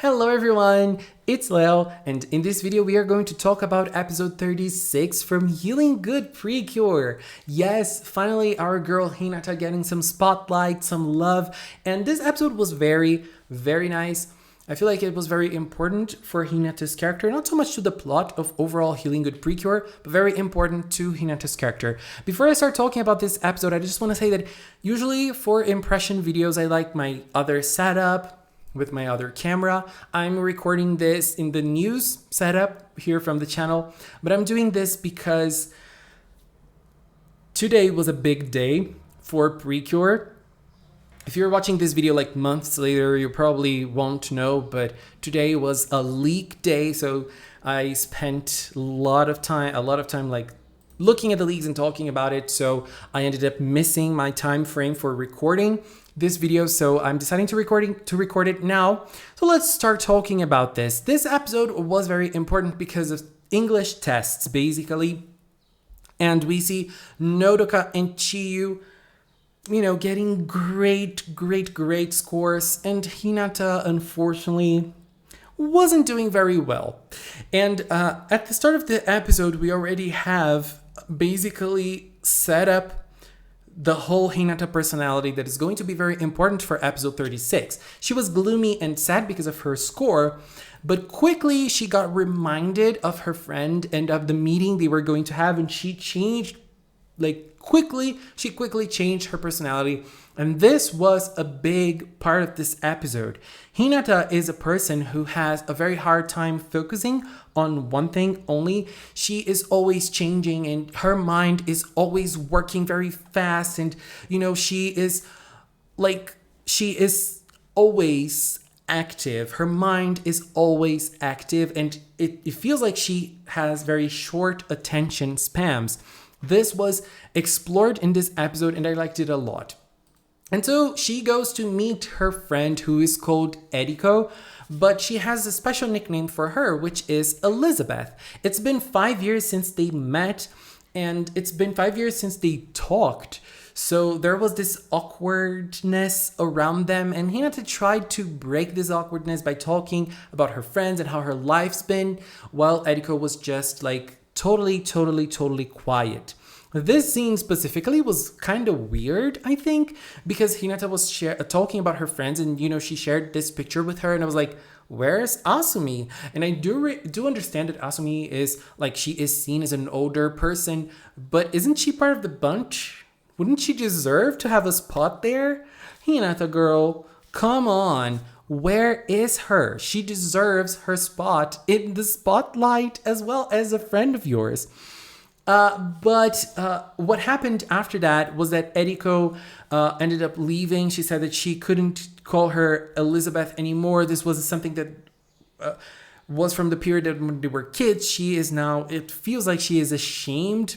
Hello everyone, it's Leo, and in this video we are going to talk about episode 36 from Healing Good PreCure. Yes, finally our girl Hinata getting some spotlight, some love, and this episode was very nice. I feel like it was very important for Hinata's character, not so much to the plot of overall Healing Good PreCure, but very important to Hinata's character. Before I start talking about this episode, I just want to say that usually for impression videos I like my other setup, with my other camera. I'm recording this in the news setup here from the channel, but I'm doing this because today was a big day for PreCure. If you're watching this video like months later, you probably won't know, but today was a leak day, so I spent a lot of time like looking at the leaks and talking about it, so I ended up missing my time frame for recording this video, so I'm deciding to record it now. So let's start talking about this. This episode was very important because of English tests, basically, and we see Nodoka and Chiyu, getting great scores, and Hinata, unfortunately, wasn't doing very well. And at the start of the episode, we already have basically set up the whole Hinata personality that is going to be very important for episode 36. She was gloomy and sad because of her score, but quickly she got reminded of her friend and of the meeting they were going to have, and she changed she quickly changed her personality, and this was a big part of this episode. Hinata is a person who has a very hard time focusing on one thing only. She is always changing and her mind is always working very fast, and she is always active. Her mind is always active, and it feels like she has very short attention spans. This was explored in this episode and I liked it a lot. And so she goes to meet her friend who is called Edico, but she has a special nickname for her, which is Elizabeth. It's been 5 years since they met, and it's been 5 years since they talked. So there was this awkwardness around them, and Hinata tried to break this awkwardness by talking about her friends and how her life's been, while Edico was just totally quiet. This scene specifically was kind of weird, I think, because Hinata was talking about her friends, and she shared this picture with her, and I was like, where's Asumi? And I do understand that Asumi is she is seen as an older person, but isn't she part of the bunch? Wouldn't she deserve to have a spot there? Hinata girl, come on. Where is her? She deserves her spot in the spotlight as well as a friend of yours. But what happened after that was that Edico ended up leaving. She said that she couldn't call her Elizabeth anymore. This was something that was from the period when they were kids. It feels like she is ashamed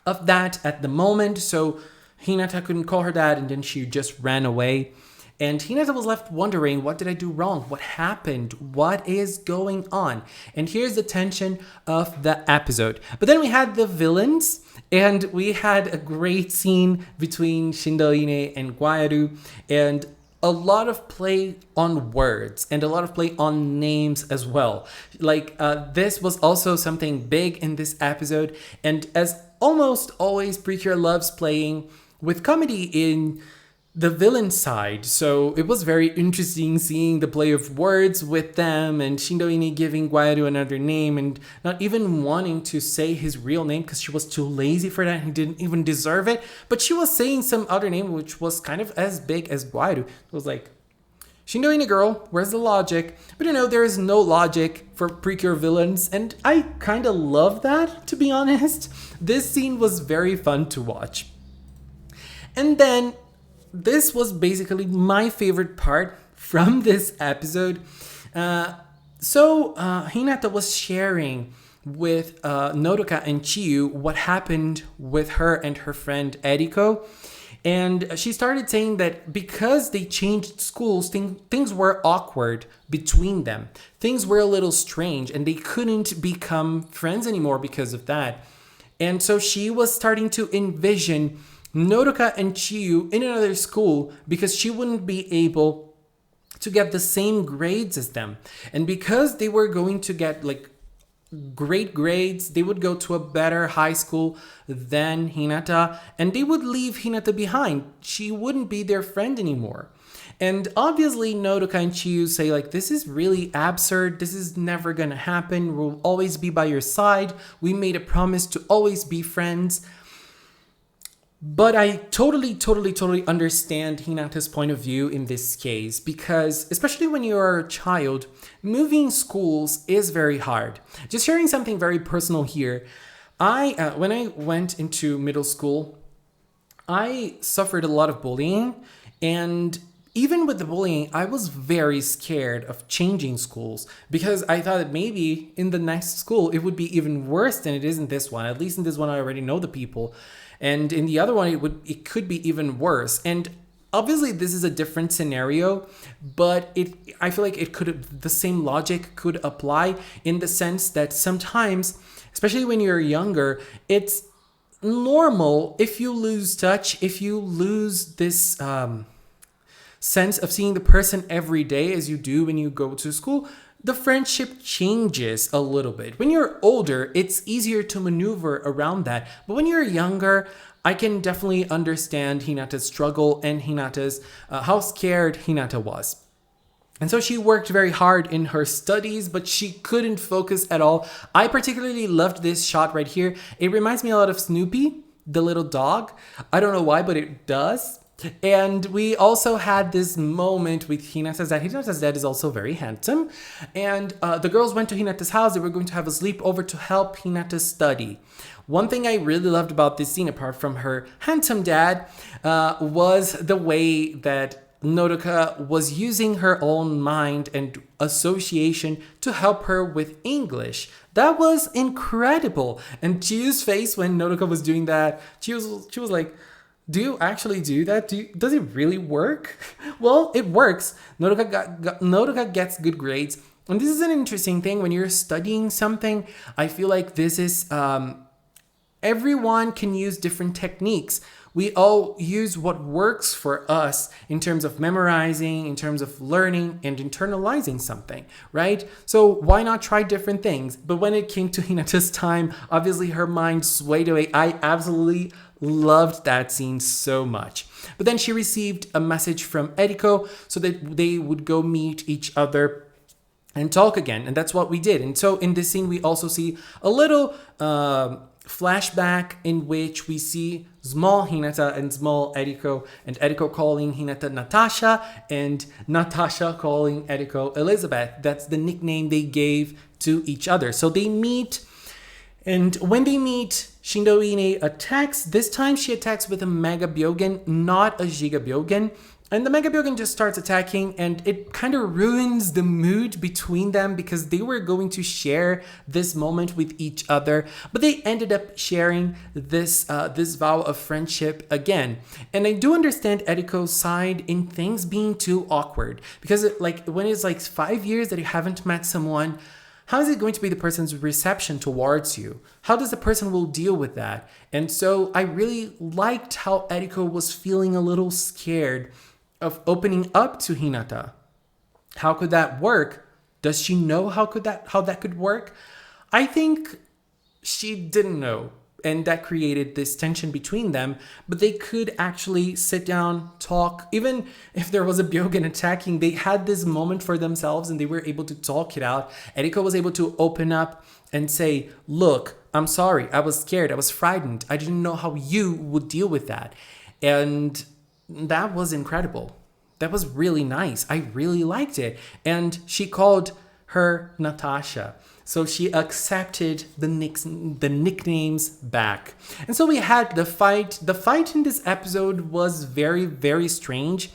of that at the moment. So Hinata couldn't call her that, and then she just ran away. And Hinata was left wondering, what did I do wrong? What happened? What is going on? And here's the tension of the episode. But then we had the villains, and we had a great scene between Shindoine and Guairu, and a lot of play on words and a lot of play on names as well. This was also something big in this episode. And as almost always, PreCure loves playing with comedy in the villain side, so it was very interesting seeing the play of words with them, and Shindoine giving Guairu another name and not even wanting to say his real name because she was too lazy for that and he didn't even deserve it, but she was saying some other name which was kind of as big as Guairu. It was like, Shindoine girl, where's the logic? But there is no logic for PreCure villains, and I kind of love that, to be honest. This scene was very fun to watch. And then this was basically my favorite part from this episode. Hinata was sharing with Nodoka and Chiyu what happened with her and her friend Edico. And she started saying that because they changed schools, things were awkward between them. Things were a little strange, and they couldn't become friends anymore because of that. And so she was starting to envision Nodoka and Chiyu in another school because she wouldn't be able to get the same grades as them. And because they were going to get like great grades, they would go to a better high school than Hinata, and they would leave Hinata behind. She wouldn't be their friend anymore. And obviously Nodoka and Chiyu say like, this is really absurd, this is never gonna happen, we'll always be by your side, we made a promise to always be friends. But I totally understand Hinata's point of view in this case, because especially when you are a child, moving schools is very hard. Just sharing something very personal here. When I went into middle school, I suffered a lot of bullying, and even with the bullying, I was very scared of changing schools because I thought that maybe in the next school it would be even worse than it is in this one. At least in this one, I already know the people. And in the other one, it could be even worse. And obviously, this is a different scenario, but I feel like the same logic could apply in the sense that sometimes, especially when you're younger, it's normal if you lose touch, if you lose this sense of seeing the person every day as you do when you go to school. The friendship changes a little bit. When you're older, it's easier to maneuver around that. But when you're younger, I can definitely understand Hinata's struggle and Hinata's how scared Hinata was. And so she worked very hard in her studies, but she couldn't focus at all. I particularly loved this shot right here. It reminds me a lot of Snoopy, the little dog. I don't know why, but it does. And we also had this moment with Hinata's dad. Hinata's dad is also very handsome. And the girls went to Hinata's house. They were going to have a sleepover to help Hinata study. One thing I really loved about this scene, apart from her handsome dad, was the way that Nodoka was using her own mind and association to help her with English. That was incredible. And Chiyu's face when Nodoka was doing that, she was like, do you actually do that? Does it really work? Well, it works. Nodoka gets good grades. And this is an interesting thing. When you're studying something, I feel like this is, everyone can use different techniques. We all use what works for us in terms of memorizing, in terms of learning and internalizing something, right? So why not try different things? But when it came to Hinata's time, obviously her mind swayed away. I absolutely loved that scene so much. But then she received a message from Edico so that they would go meet each other and talk again. And that's what we did. And so in this scene, we also see a little flashback in which we see small Hinata and small Edico, and Edico calling Hinata Natasha and Natasha calling Edico Elizabeth. That's the nickname they gave to each other. So they meet, and when they meet, Shindoine attacks. This time she attacks with a Mega Byogen, not a Giga Byogen. And the Mega Byogen just starts attacking, and it kind of ruins the mood between them because they were going to share this moment with each other, but they ended up sharing this vow of friendship again. And I do understand Edico's side in things being too awkward because when it's like 5 years that you haven't met someone, how is it going to be the person's reception towards you? How does the person will deal with that? And so I really liked how Edico was feeling a little scared of opening up to Hinata. How could that work? Does she know how that could work? I think she didn't know, and that created this tension between them, but they could actually sit down, talk. Even if there was a Byogen attacking, they had this moment for themselves and they were able to talk it out. Edico was able to open up and say, look, I'm sorry, I was scared, I was frightened, I didn't know how you would deal with that. And that was incredible. That was really nice. I really liked it. And she called her Natasha. So she accepted the nicknames back. And so we had the fight. The fight in this episode was very, very strange.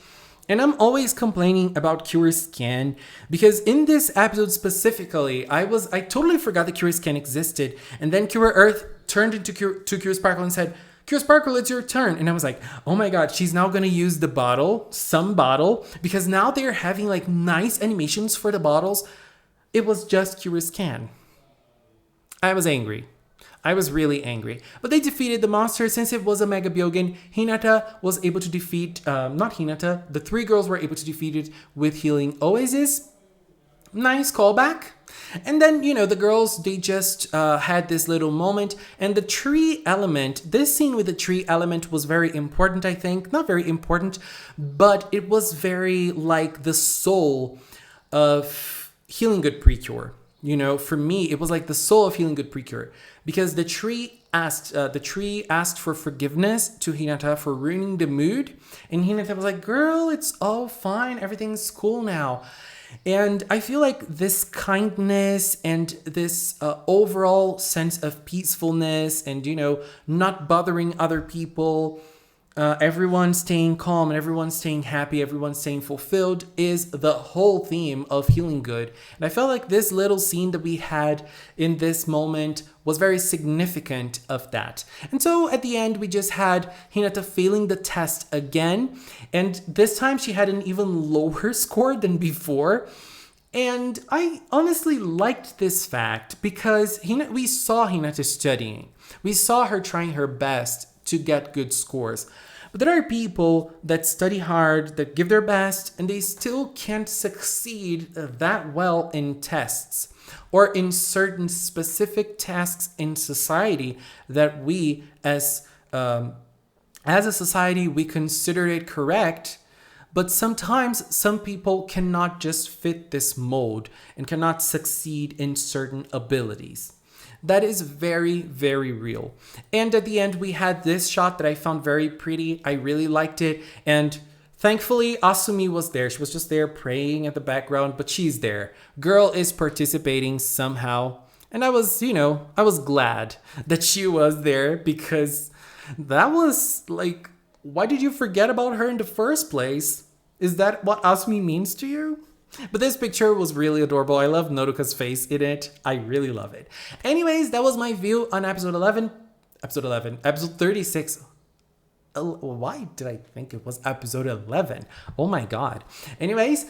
And I'm always complaining about Cure's scan because in this episode specifically, I totally forgot that Cure's scan existed. And then Cure Earth turned into Cure Sparkle and said, Cure Sparkle, it's your turn. And I was like, oh my God, she's now going to use the bottle, because now they're having like nice animations for the bottles. It was just Cure's scan. I was angry. I was really angry. But they defeated the monster. Since it was a Mega Byogen, Hinata was able to defeat, not Hinata, the three girls were able to defeat it with Healing Oasis. Nice callback. And then, the girls, they just had this little moment. And the tree element, this scene with the tree element was very important, I think. Not very important, but it was very like the soul of Healing Good PreCure. For me, it was like the soul of Healing Good PreCure. Because the tree asked for forgiveness to Hinata for ruining the mood. And Hinata was like, girl, it's all fine. Everything's cool now. And I feel like this kindness and this overall sense of peacefulness and, not bothering other people, everyone staying calm and everyone staying happy, everyone staying fulfilled is the whole theme of Healing Good. And I felt like this little scene that we had in this moment was very significant of that. And so at the end, we just had Hinata failing the test again. And this time she had an even lower score than before. And I honestly liked this fact because we saw Hinata studying. We saw her trying her best to get good scores. But there are people that study hard, that give their best, and they still can't succeed that well in tests or in certain specific tasks in society that we as a society, we consider it correct. But sometimes some people cannot just fit this mold and cannot succeed in certain abilities. That is very, very real. And at the end, we had this shot that I found very pretty. I really liked it. And thankfully, Asumi was there. She was just there praying at the background, but she's there. Girl is participating somehow. And I was glad that she was there because that was like, why did you forget about her in the first place? Is that what Asumi means to you? But this picture was really adorable. I love Nodoka's face in it. I really love it. Anyways, that was my view on episode 36. Why did I think it was episode 11? Oh my god. Anyways,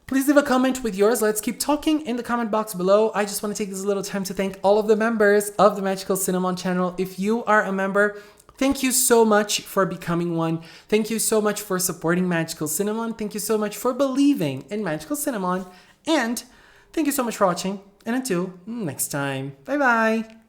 please leave a comment with yours. Let's keep talking in the comment box below. I just want to take this little time to thank all of the members of the Magical Cinnamon channel. If you are a member, thank you so much for becoming one. Thank you so much for supporting Magical Cinnamon. Thank you so much for believing in Magical Cinnamon. And thank you so much for watching. And until next time, bye bye.